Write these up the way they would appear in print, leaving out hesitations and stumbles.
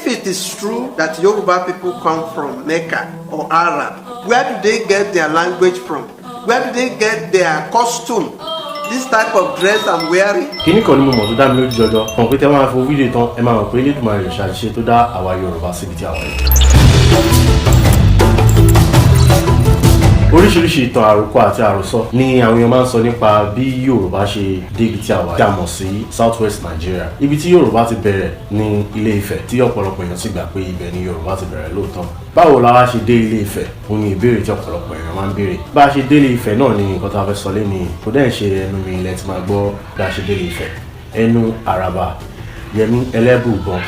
if it is true that Yoruba people come from Mecca or Arab, where do they get their language from? Where do they get their costume? This type of dress I'm wearing. Kíní kan ní mo mọ̀ tó dá mi lójú jọjọ kan pé tẹ́ máa fo fídíò tán ẹ máa mọ̀ pé Elédùmarè ṣàṣìṣe tó dá àwa Yorùbá síbi tí a wà yìí. Oríṣiríṣi ìtàn àròkọ àti àròsọ ni àwọn èèyàn máa ń sọ nípa bí Yorùbá ṣe dé ibi tí a wà, tí a mọ̀ sí South West Nigeria. Ibi tí Yorùbá ti bẹ̀rẹ̀ ní Ilé Ifẹ̀ tí ọ̀pọ̀lọpọ̀ èèyàn sì gbà pé ibẹ̀ ni Yorùbá ti bẹ̀rẹ̀ lóòótọ́. Báwo la wá ṣe dé Ilé Ifẹ̀? Ó ní ìbéèrè tí ọ̀pọ̀lọpọ̀ èèyàn máa ń béèrè. Bá a ṣe dé Ilé Ifẹ̀ náà ni nǹkan tá a fẹ́ sọ lẹ́ni kò dẹ́n ṣe ẹnu mi ilẹ̀ tí máa gbọ́ bá a ṣe dé Ilé Ifẹ̀. Ẹnu Araba Yẹmí Elebuibon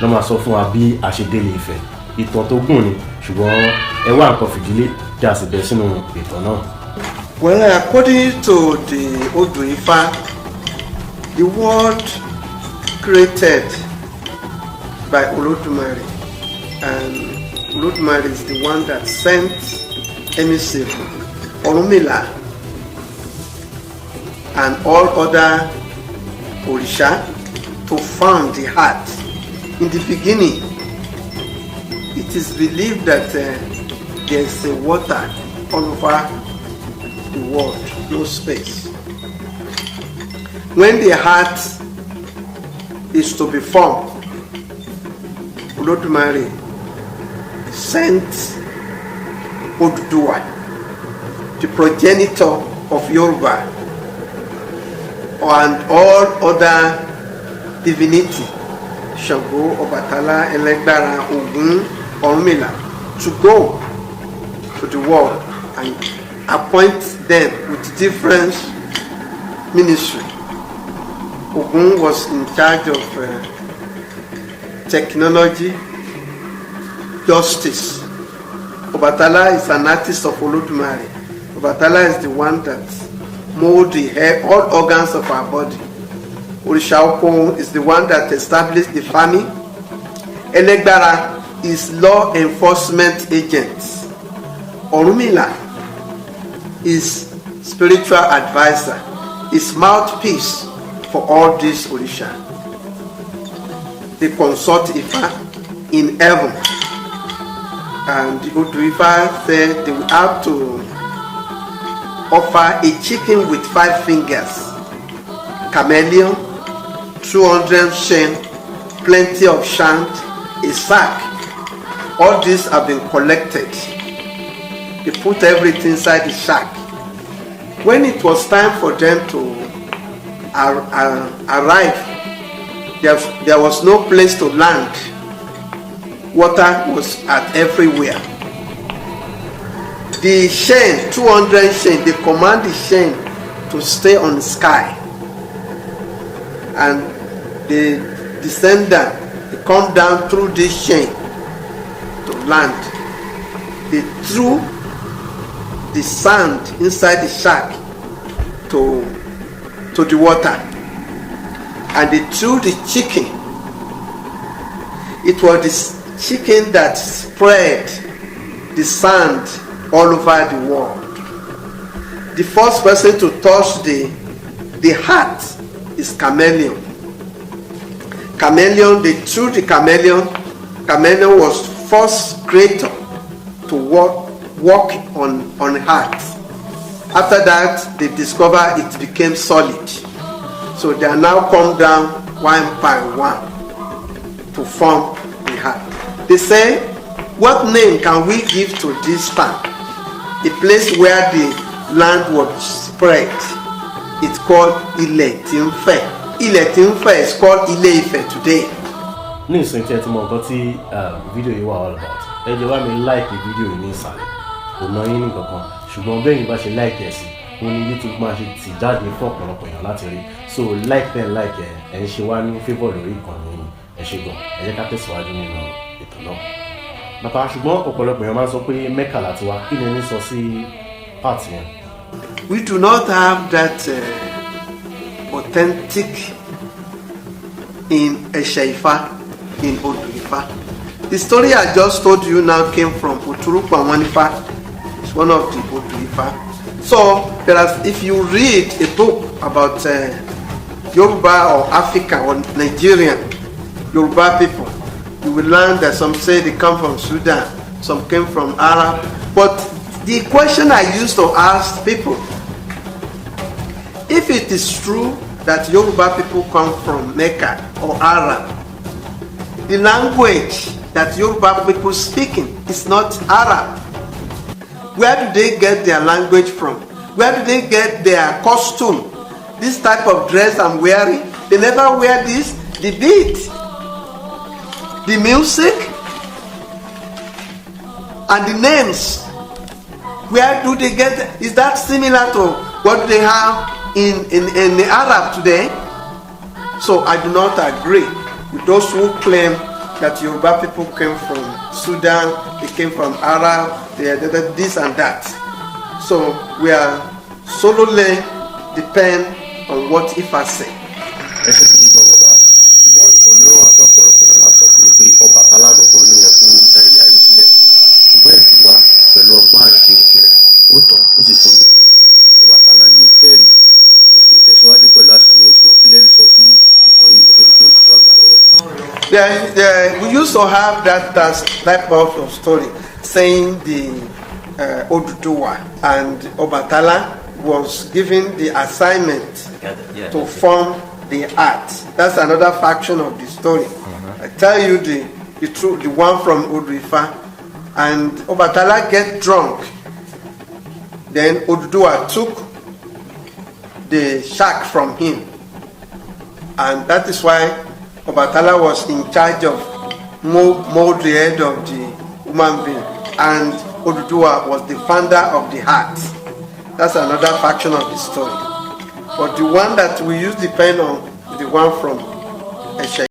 ló máa sọ fún wa bí a ṣe dé Ilé Ifẹ̀. Ìtàn tó gùn ni ṣùgbọ́n ẹ wá nǹkan fìdílé tí a sì bẹ̀ sínú ìtàn náà. Well, according to the Odu Ifa, the world created by Olodumare, and Olodumare is the one that sent emissary Orunmila and all other Orisha to found the heart. In the beginning, it is believed that there's a water all over the world, no space. When the heart is to be formed, Olodumare sent Oduduwa, the progenitor of Yoruba, and all other divinity, Shango, Obatala, Elegbara, Ogun, Orunmila, to go to the world and appoint them with different ministry. Ogun was in charge of technology, justice. Obatala is an artist of Olodumare. Obatala is the one that molds the hair, all organs of our body. Orisha Okon is the one that established the farming. Elegbara is law enforcement agent. Orunmila is spiritual advisor, is mouthpiece for all these Orisha. They consult Ifa in heaven, and the Odu Ifa said they will have to offer a chicken with 5 fingers, chameleon, 200 shen, plenty of shant, a sack. All these have been collected. They put everything inside the sack. When it was time for them to arrive, there was no place to land. Water was at everywhere. The shen, 200 shen, they command the shen to stay on the sky. And the descendant, they come down through this shen to land. They threw the sand inside the sack to the water, and they threw the chicken. It was the chicken that spread the sand all over the world. The first person to touch the heart is chameleon. Chameleon, they threw the chameleon. Chameleon was first creator to walk on heart. After that, they discover it became solid. So they are now come down one by one to form the heart. They say, what name can we give to this town? The place where the land was spread. It's called Ile-Ti-Nfe. Ile-Ti-Nfe is called Ile-Ife today. Ní ìsìn tí ẹ ti mọ nǹkan tí fídíò yìí wà all about, ẹ jẹ́ wá mi like fídíò yìí ní ìsàlẹ̀. Kò ná yín ní kankan, ṣùgbọ́n bẹ́ẹ̀ ni bá ṣe like ẹ̀ sí, ó ní YouTube máa ṣe tì jáde fún ọ̀pọ̀lọpọ̀ èèyàn láti rí. So like ẹ̀ ń ṣe wá ní favour lórí ìkànnì ẹ̀ ṣe gan. Ẹ jẹ́ ká tẹ̀síwájú nínú ètò náà. Bàbá ṣùgbọ́n ọ̀pọ̀lọpọ̀ èèyàn máa ń sọ pé Mecca láti wá, kí ni ẹni sọ sí part yẹn? We do not have that authentic in Eshaifa, in Odu Ifa. The story I just told you now came from Oturupa Wanifa. It's one of the Odu Ifa. So if you read a book about Yoruba or Africa or Nigerian Yoruba people, you will learn that some say they come from Sudan, some came from Arab. But the question I used to ask people, if it is true that Yoruba people come from Mecca or Arab, the language that Yoruba people speaking is not Arab. Where do they get their language from? Where do they get their costume? This type of dress I'm wearing, they never wear this. The beat, the music, and the names. Where do they get? Is that similar to what they have in the Arab today? So I do not agree with those who claim that Yoruba people came from Sudan, they came from Arab, they did this and that. So we are solely depend on what Ifa say. We used to have that type of story saying the Oduduwa and Obatala was given the assignment to form the art. That's another faction of the story. I tell you the truth, the one from Oduifa, and Obatala get drunk. Then Oduduwa took the shack from him, and that is why Obatala was in charge of mold the head of the human being, and Oduduwa was the founder of the heart. That's another faction of the story. But the one that we use depend on is the one from Eshe.